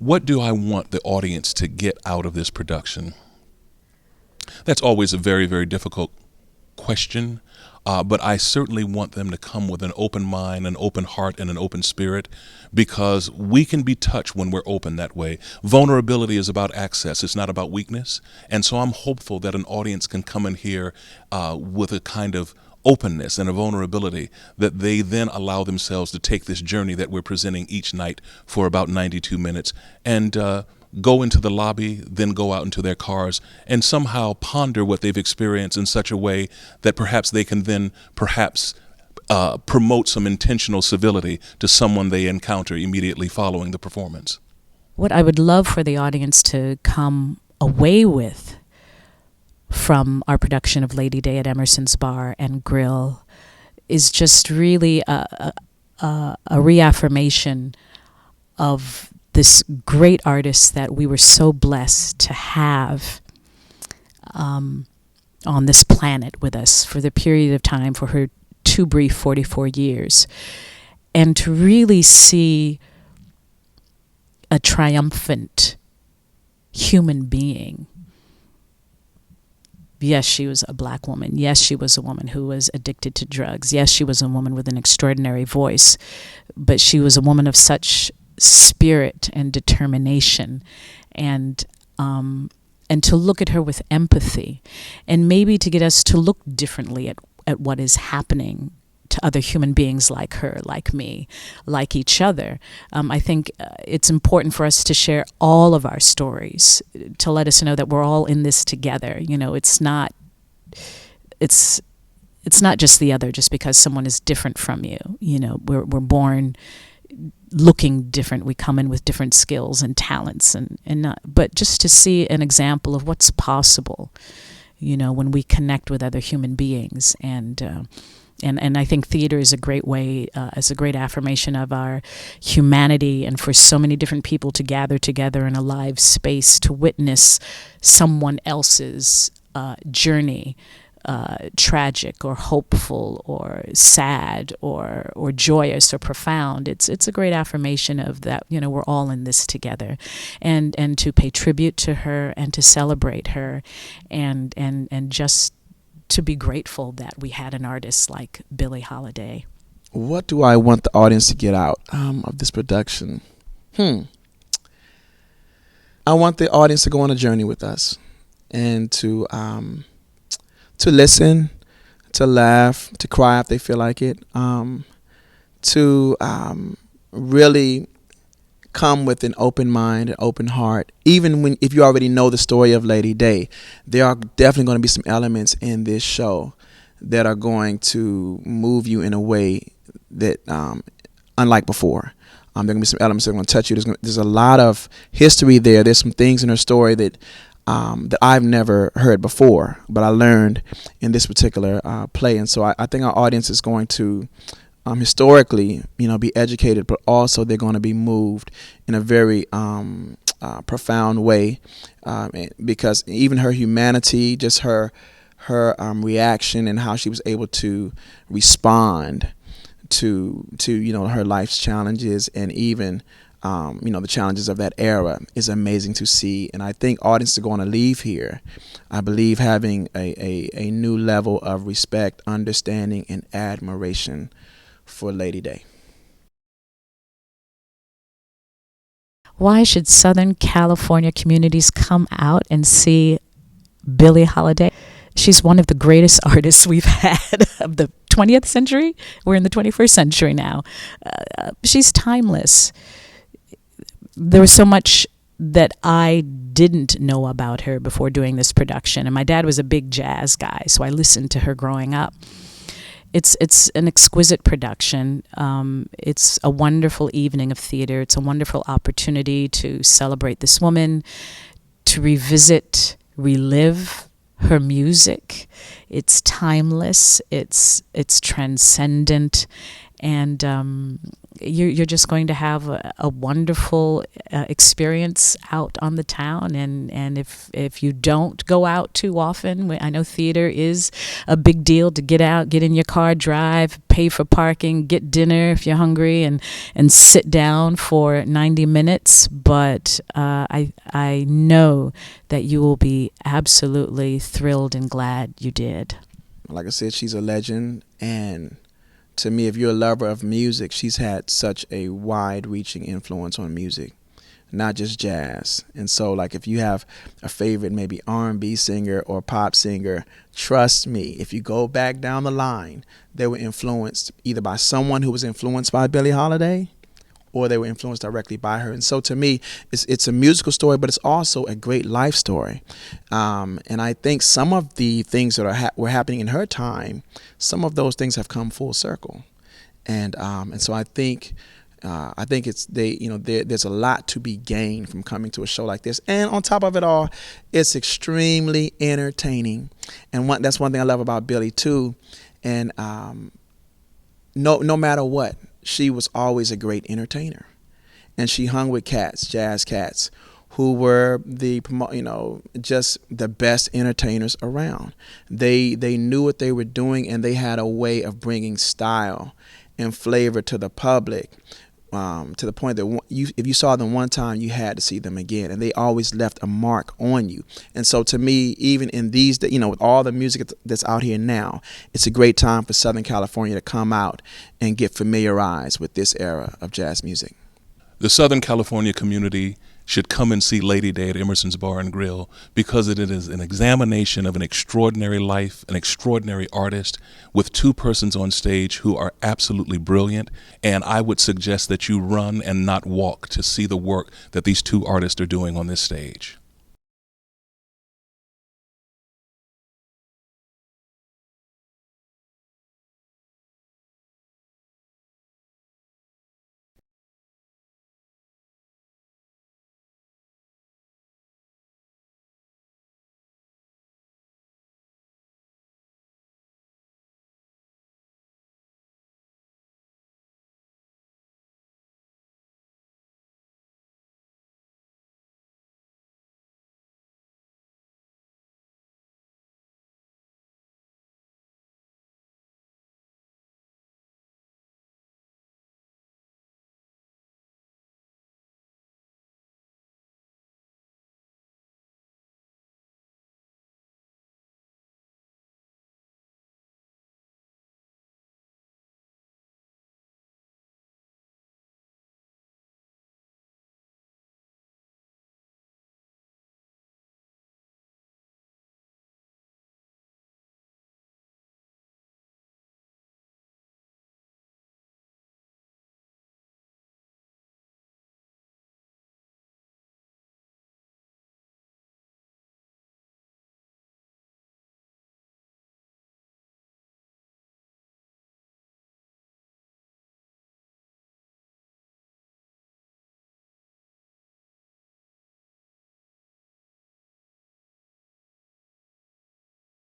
What do I want the audience to get out of this production? That's always a very, very difficult question, but I certainly want them to come with an open mind, an open heart, and an open spirit, because we can be touched when we're open that way. Vulnerability is about access. It's not about weakness. And so I'm hopeful that an audience can come in here with a kind of openness and a vulnerability that they then allow themselves to take this journey that we're presenting each night for about 92 minutes and go into the lobby, then go out into their cars and somehow ponder what they've experienced in such a way that perhaps they can then promote some intentional civility to someone they encounter immediately following the performance. What I would love for the audience to come away with from our production of Lady Day at Emerson's Bar and Grill is just really a reaffirmation of this great artist that we were so blessed to have on this planet with us for the period of time, for her too brief 44 years, and to really see a triumphant human being. Yes, she was a black woman. Yes, she was a woman who was addicted to drugs. Yes, she was a woman with an extraordinary voice, but she was a woman of such spirit and determination, and to look at her with empathy, and maybe to get us to look differently at what is happening to other human beings like her, like me, like each other. I think it's important for us to share all of our stories, to let us know that we're all in this together. You know, it's not just the other just because someone is different from you. You know, we're born looking different. We come in with different skills and talents, and not, but just to see an example of what's possible, you know, when we connect with other human beings. And I think theater is a great way, as a great affirmation of our humanity, and for so many different people to gather together in a live space to witness someone else's journey, tragic or hopeful or sad or joyous or profound. It's a great affirmation of that, you know, we're all in this together, and to pay tribute to her and to celebrate her, and just to be grateful that we had an artist like Billie Holiday. What do I want the audience to get out of this production? I want the audience to go on a journey with us, and to listen, to laugh, to cry if they feel like it, to really come with an open mind, an open heart. Even if you already know the story of Lady Day, there are definitely going to be some elements in this show that are going to move you in a way that unlike before. There are going to be some elements that are going to touch you. There's a lot of history there. There's some things in her story that I've never heard before, but I learned in this particular play. And so I think our audience is going to historically, you know, be educated, but also they're going to be moved in a very profound way, because even her humanity, just her reaction and how she was able to respond to you know, her life's challenges, and even you know, the challenges of that era, is amazing to see. And I think audiences are going to leave here, I believe, having a new level of respect, understanding, and admiration for Lady Day. Why should Southern California communities come out and see Billie Holiday? She's one of the greatest artists we've had of the 20th century. We're in the 21st century now. She's timeless. There was so much that I didn't know about her before doing this production. And my dad was a big jazz guy, so I listened to her growing up. It's an exquisite production. It's a wonderful evening of theater. It's a wonderful opportunity to celebrate this woman, to revisit, relive her music. It's timeless. It's transcendent, and you're just going to have a wonderful experience out on the town. And if you don't go out too often, I know theater is a big deal to get out, get in your car, drive, pay for parking, get dinner if you're hungry, and sit down for 90 minutes. But I know that you will be absolutely thrilled and glad you did. Like I said, she's a legend, and to me, if you're a lover of music, she's had such a wide-reaching influence on music, not just jazz. And so, like, if you have a favorite maybe R&B singer or pop singer, trust me, if you go back down the line, they were influenced either by someone who was influenced by Billie Holiday, or they were influenced directly by her. And so to me, it's a musical story, but it's also a great life story. And I think some of the things that were happening in her time, some of those things have come full circle. And so I think there's a lot to be gained from coming to a show like this. And on top of it all, it's extremely entertaining. And that's one thing I love about Billie too. And no matter what, she was always a great entertainer, and she hung with jazz cats, who were just the best entertainers around. They knew what they were doing, and they had a way of bringing style and flavor to the public, to the point that if you saw them one time, you had to see them again, and they always left a mark on you. And so to me, even in these, with all the music that's out here now, it's a great time for Southern California to come out and get familiarized with this era of jazz music. The Southern California community should come and see Lady Day at Emerson's Bar and Grill, because it is an examination of an extraordinary life, an extraordinary artist, with two persons on stage who are absolutely brilliant. And I would suggest that you run and not walk to see the work that these two artists are doing on this stage.